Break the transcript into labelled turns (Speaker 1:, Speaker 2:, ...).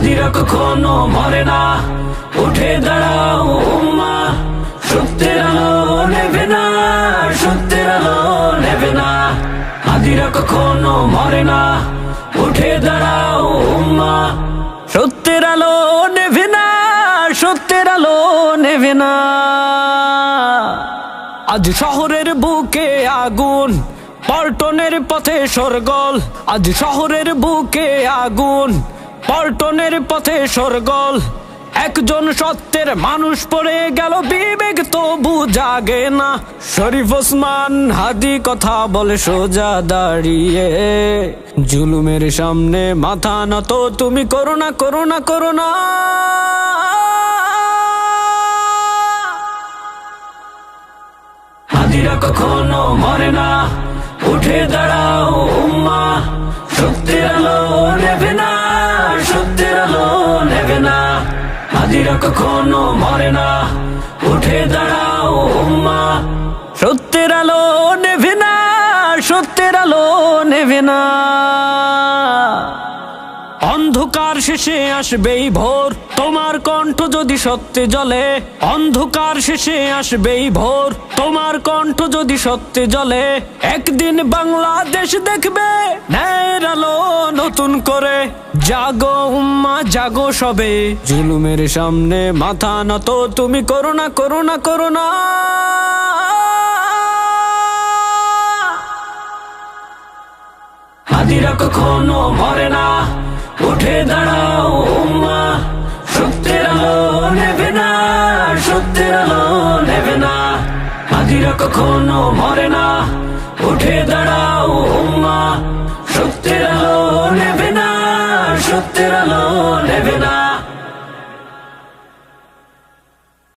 Speaker 1: হাদিরা কখনো মরে না, উঠে দাঁড়াও উম্মা, সত্যের আলো নেবে না, সত্যের আলো নেবে না। হাদিরা কখনো মরে না, উঠে দাঁড়াও উম্মা, সত্যের আলো নেবে না, সত্যের আলো নেবে না। আজ শহরের বুকে আগুন, পল্টনের পথে সরগল। আজ শহরের বুকে আগুন, পল্টনের পথে সরগল। একজন সত্যের মানুষ পড়ে গেল, বিবেক তবু জাগে না। শরীফ ওসমান হাদি কথা বলে সোজা দাঁড়িয়ে, জুলুমের সামনে মাথা নত তুমি করো না, করো না, করো না। হাদিরা কখনো মরে না, উঠে দাঁড়াও উম্মা, সত্যের আলো নেবে না, সত্যের আলো নেবে না। হাদিরা কখনো মরে না, উঠে দাঁড়াও উম্মা, সত্যের আলো নেবে না, সত্যের আলো নেবে না। অন্ধকার শেষে আসবেই ভোর, তোমার কণ্ঠ যদি সত্যে জ্বলে। অন্ধকার শেষে আসবেই ভোর, তোমার কণ্ঠ যদি সত্যে জ্বলে। একদিন বাংলাদেশ দেখবে ন্যায়ের আলো নতুন করে। জাগো উম্মা জাগো সবে, জুলুমের সামনে মাথা নত তুমি করো না, করো না, করো না। হাদিরা কখনো মরে না, উঠে দাঁড়াও উম্মা, সত্যের আলো নেবে না, সত্যের আলো নেবে না। হাদিরা কখনো মরে না, উঠে দাঁড়াও উম্মা, সত্যের আলো নেবে না, সত্যের আলো নেবে না।